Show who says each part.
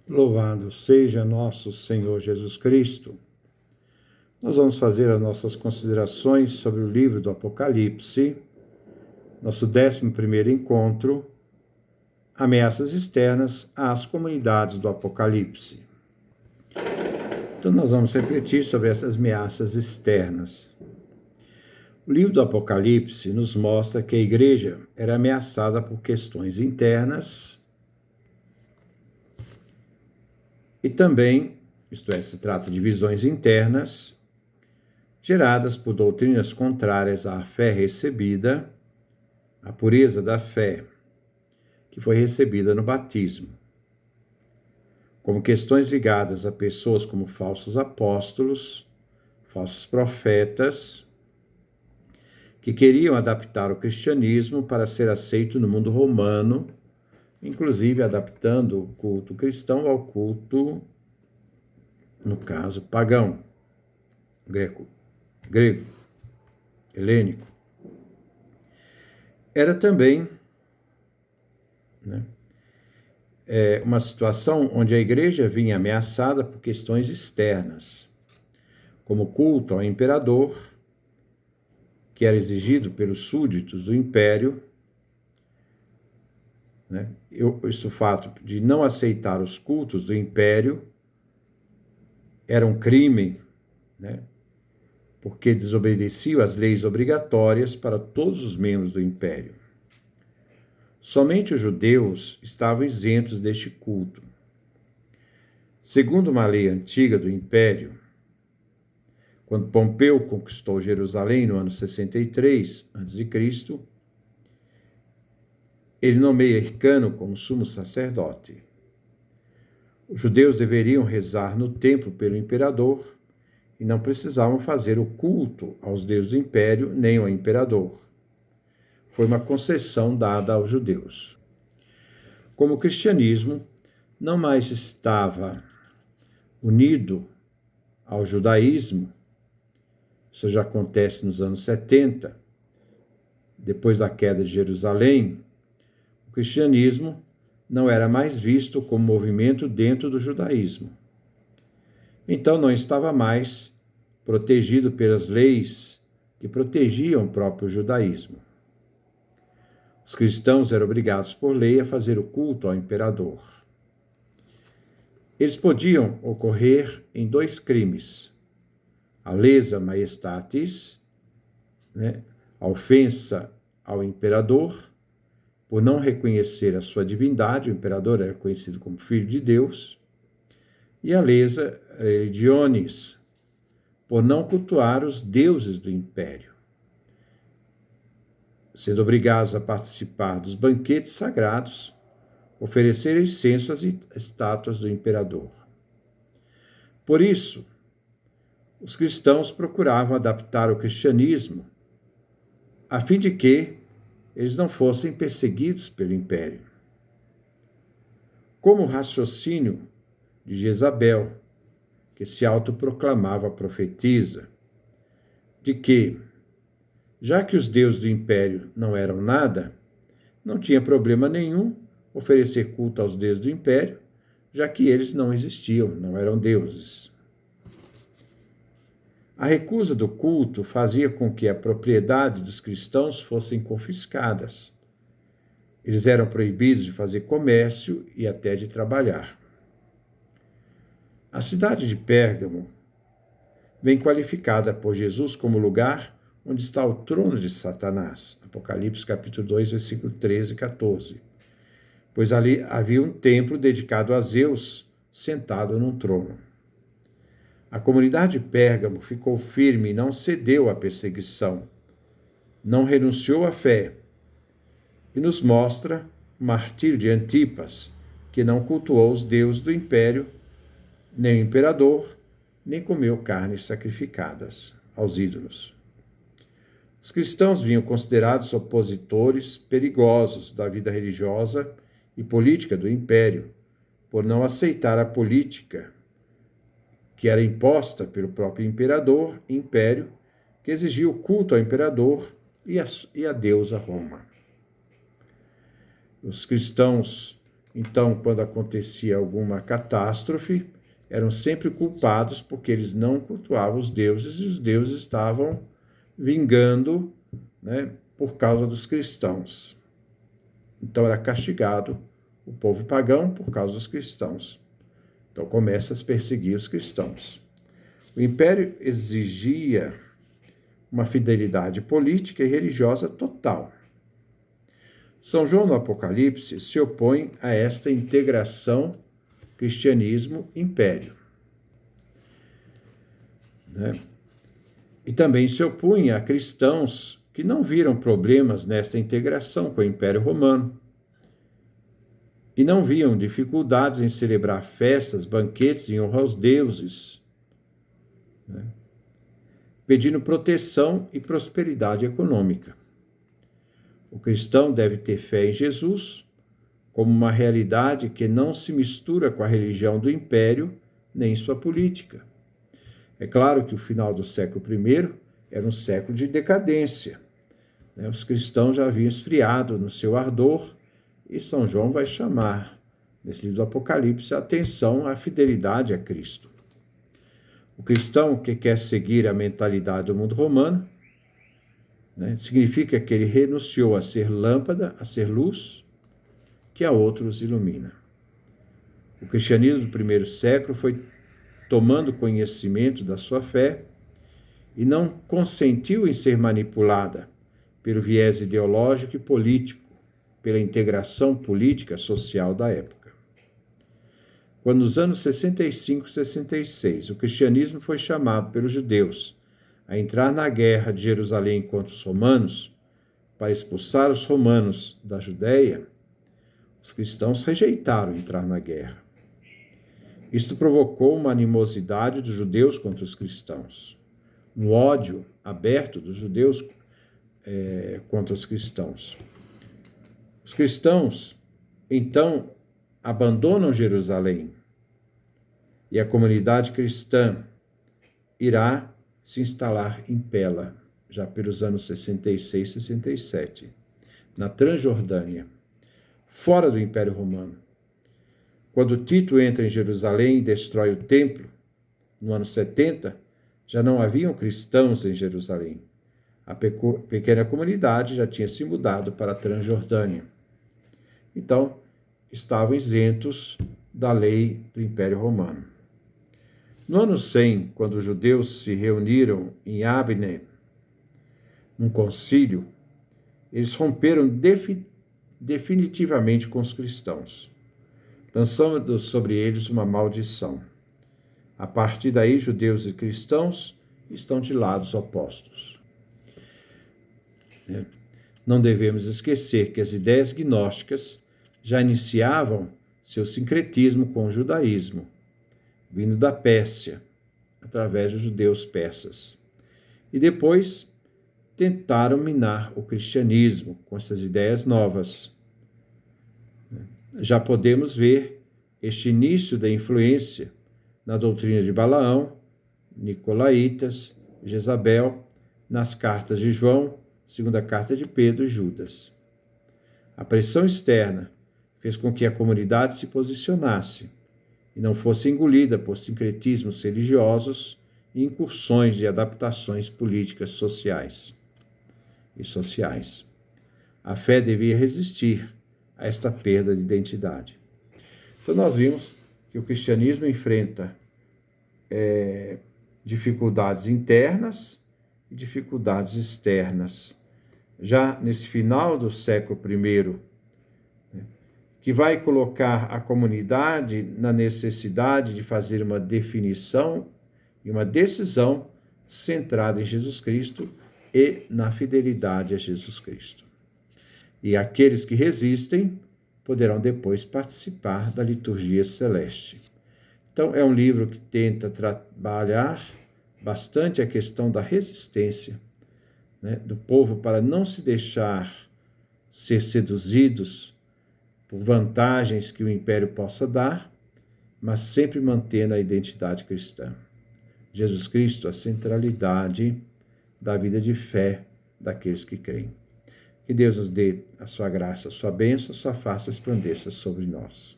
Speaker 1: Louvado seja nosso Senhor Jesus Cristo. Nós vamos fazer as nossas considerações sobre o livro do Apocalipse, nosso 11º encontro, ameaças externas às comunidades do Apocalipse. Então nós vamos refletir sobre essas ameaças externas. O livro do Apocalipse nos mostra que a igreja era ameaçada por questões internas e também, isto é, se trata de visões internas, geradas por doutrinas contrárias à fé recebida, à pureza da fé que foi recebida no batismo, como questões ligadas a pessoas como falsos apóstolos, falsos profetas, que queriam adaptar o cristianismo para ser aceito no mundo romano, inclusive adaptando o culto cristão ao culto, no caso, pagão, grego, helênico. Era também uma situação onde a igreja vinha ameaçada por questões externas, como culto ao imperador, que era exigido pelos súditos do império. O fato de não aceitar os cultos do império era um crime, porque desobedecia às leis obrigatórias para todos os membros do império. Somente os judeus estavam isentos deste culto. Segundo uma lei antiga do império, quando Pompeu conquistou Jerusalém no ano 63 a.C., ele nomeia Hircano como sumo sacerdote. Os judeus deveriam rezar no templo pelo imperador e não precisavam fazer o culto aos deuses do império nem ao imperador. Foi uma concessão dada aos judeus. Como o cristianismo não mais estava unido ao judaísmo, isso já acontece nos anos 70, depois da queda de Jerusalém, o cristianismo não era mais visto como movimento dentro do judaísmo. Então não estava mais protegido pelas leis que protegiam o próprio judaísmo. Os cristãos eram obrigados por lei a fazer o culto ao imperador. Eles podiam ocorrer em 2 crimes: a lesa majestatis, a ofensa ao imperador, por não reconhecer a sua divindade, o imperador era conhecido como filho de Deus, e a lesa religionis, por não cultuar os deuses do império, sendo obrigados a participar dos banquetes sagrados, oferecer incenso às estátuas do imperador. Por isso, os cristãos procuravam adaptar o cristianismo a fim de que eles não fossem perseguidos pelo império. Como o raciocínio de Jezabel, que se autoproclamava profetisa, de que, já que os deuses do império não eram nada, não tinha problema nenhum oferecer culto aos deuses do império, já que eles não existiam, não eram deuses. A recusa do culto fazia com que a propriedade dos cristãos fossem confiscadas. Eles eram proibidos de fazer comércio e até de trabalhar. A cidade de Pérgamo vem qualificada por Jesus como lugar onde está o trono de Satanás. Apocalipse capítulo 2, versículo 13 e 14. Pois ali havia um templo dedicado a Zeus, sentado num trono. A comunidade de Pérgamo ficou firme e não cedeu à perseguição, não renunciou à fé, e nos mostra o martírio de Antipas, que não cultuou os deuses do império, nem o imperador, nem comeu carnes sacrificadas aos ídolos. Os cristãos vinham considerados opositores perigosos da vida religiosa e política do império, por não aceitar a política que era imposta pelo próprio império, que exigia o culto ao imperador e a deusa Roma. Os cristãos Então, quando acontecia alguma catástrofe, eram sempre culpados porque eles não cultuavam os deuses e os deuses estavam vingando, né, por causa dos cristãos. Então, era castigado o povo pagão por causa dos cristãos. Então, começa a se perseguir os cristãos. O império exigia uma fidelidade política e religiosa total. São João no Apocalipse se opõe a esta integração cristianismo-império. Né? E também se opunha a cristãos que não viram problemas nesta integração com o Império Romano e não viam dificuldades em celebrar festas, banquetes em honra aos deuses, né? Pedindo proteção e prosperidade econômica. O cristão deve ter fé em Jesus como uma realidade que não se mistura com a religião do império nem sua política. É claro que o final do século I era um século de decadência. Os cristãos já haviam esfriado no seu ardor e São João vai chamar, nesse livro do Apocalipse, a atenção à fidelidade a Cristo. O cristão que quer seguir a mentalidade do mundo romano, significa que ele renunciou a ser lâmpada, a ser luz, que a outros ilumina. O cristianismo do primeiro século foi tomando conhecimento da sua fé e não consentiu em ser manipulada pelo viés ideológico e político, pela integração política social da época. Quando nos anos 65 e 66 o cristianismo foi chamado pelos judeus a entrar na guerra de Jerusalém contra os romanos, para expulsar os romanos da Judéia, os cristãos rejeitaram entrar na guerra. Isto provocou uma animosidade dos judeus contra os cristãos, um ódio aberto dos judeus contra os cristãos. Os cristãos, então, abandonam Jerusalém e a comunidade cristã irá se instalar em Pela, já pelos anos 66 e 67, na Transjordânia, fora do Império Romano. Quando Tito entra em Jerusalém e destrói o templo, no ano 70, já não haviam cristãos em Jerusalém. A pequena comunidade já tinha se mudado para a Transjordânia. Então, estavam isentos da lei do Império Romano. No ano 100, quando os judeus se reuniram em Ábne, num concílio, eles romperam definitivamente com os cristãos, lançando sobre eles uma maldição. A partir daí, judeus e cristãos estão de lados opostos. Não devemos esquecer que as ideias gnósticas já iniciavam seu sincretismo com o judaísmo, vindo da Pérsia, através dos judeus persas. E depois tentaram minar o cristianismo com essas ideias novas. Já podemos ver este início da influência na doutrina de Balaão, Nicolaítas, Jezabel, nas cartas de João, segunda carta de Pedro e Judas. A pressão externa fez com que a comunidade se posicionasse e não fosse engolida por sincretismos religiosos e incursões de adaptações políticas sociais. A fé devia resistir a esta perda de identidade. Então nós vimos que o cristianismo enfrenta dificuldades internas e dificuldades externas. Já nesse final do século I, que vai colocar a comunidade na necessidade de fazer uma definição e uma decisão centrada em Jesus Cristo e na fidelidade a Jesus Cristo. E aqueles que resistem poderão depois participar da liturgia celeste. Então, é um livro que tenta trabalhar bastante a questão da resistência, do povo para não se deixar ser seduzidos por vantagens que o império possa dar, mas sempre mantendo a identidade cristã. Jesus Cristo, a centralidade da vida de fé daqueles que creem. Que Deus nos dê a sua graça, a sua bênção, a sua face resplandeça sobre nós.